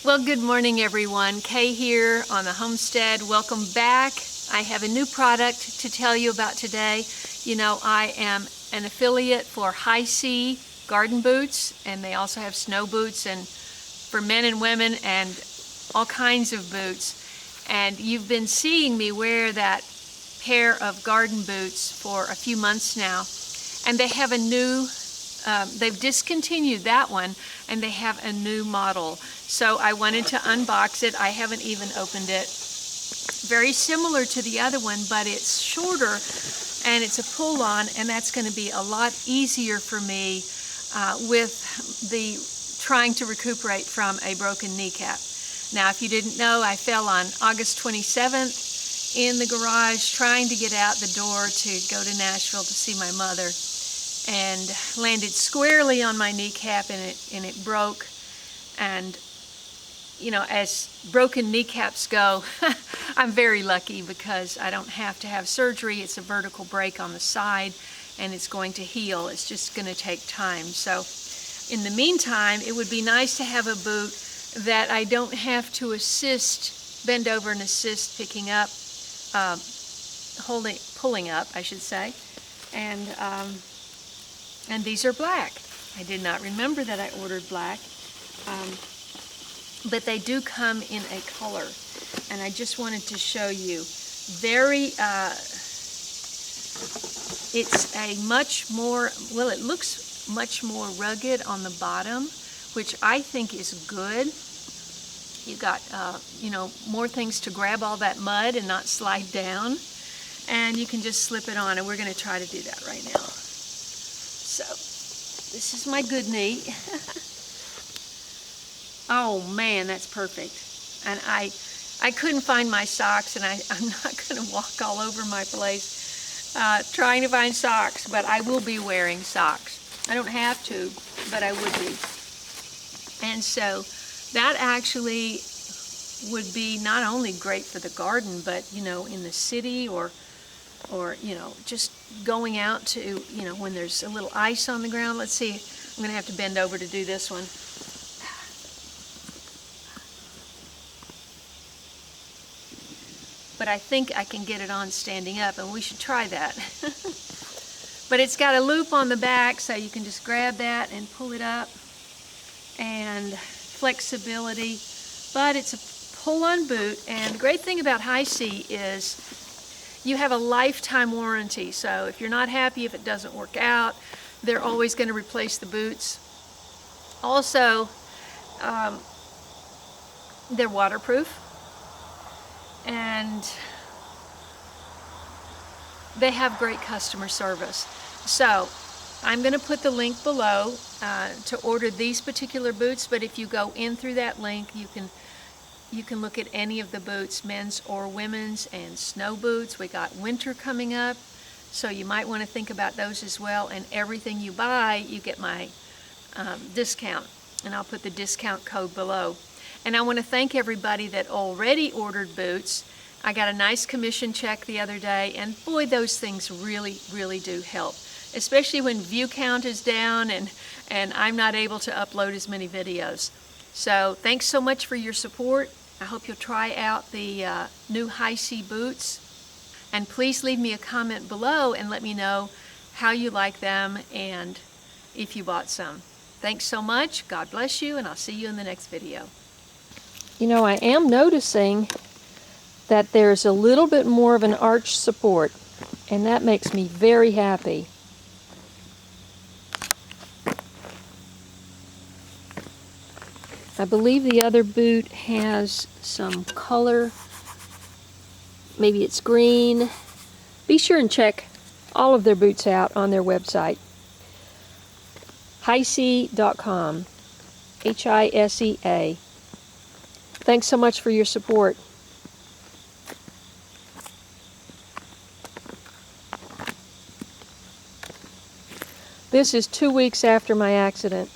Well, good morning everyone. Kaye here on the homestead. Welcome back. I have a new product to tell you about today. You know, I am an affiliate for Hisea garden boots, and they also have snow boots and for men and women and all kinds of boots. And you've been seeing me wear that pair of garden boots for a few months now. And they have a new, they've discontinued that one, and they have a new model. So I wanted to unbox it. I haven't even opened it. Very similar to the other one, but it's shorter and it's a pull-on, and that's going to be a lot easier for me with the trying to recuperate from a broken kneecap. Now, if you didn't know, I fell on August 27th in the garage trying to get out the door to go to Nashville to see my mother, and landed squarely on my kneecap, and it broke. And you know, as broken kneecaps go, I'm very lucky because I don't have to have surgery. It's a vertical break on the side, and it's going to heal. It's just going to take time. So in the meantime, it would be nice to have a boot that I don't have to bend over and assist picking up, pulling up, I should say. And these are black. I did not remember that I ordered black. But they do come in a color, and I just wanted to show you. It's a much more, well, it looks much more rugged on the bottom, which I think is good. You got, you know, more things to grab all that mud and not slide down, and you can just slip it on, and we're going to try to do that right now. So, this is my good knee. Oh man, that's perfect. And I couldn't find my socks, and I'm not going to walk all over my place trying to find socks, but I will be wearing socks. I don't have to, but I would be. And so that actually would be not only great for the garden, but you know, in the city, or you know, just going out to, you know, when there's a little ice on the ground. Let's see, I'm going to have to bend over to do this one. But I think I can get it on standing up, and we should try that. But it's got a loop on the back, so you can just grab that and pull it up, and flexibility. But it's a pull-on boot, and the great thing about Hisea is you have a lifetime warranty. So if you're not happy, if it doesn't work out, they're always going to replace the boots. Also, they're waterproof. And they have great customer service. So I'm going to put the link below to order these particular boots, but if you go in through that link, you can look at any of the boots, men's or women's, and snow boots. We got winter coming up, so you might want to think about those as well. And everything you buy, you get my discount, and I'll put the discount code below. And I want to thank everybody that already ordered boots. I got a nice commission check the other day, and boy, those things really, really do help, especially when view count is down and I'm not able to upload as many videos. So thanks so much for your support. I hope you'll try out the new Hisea boots. And please leave me a comment below and let me know how you like them and if you bought some. Thanks so much. God bless you, and I'll see you in the next video. You know, I am noticing that there's a little bit more of an arch support, and that makes me very happy. I believe the other boot has some color. Maybe it's green. Be sure and check all of their boots out on their website. Hisea.com. Hisea. Thanks so much for your support. This is 2 weeks after my accident.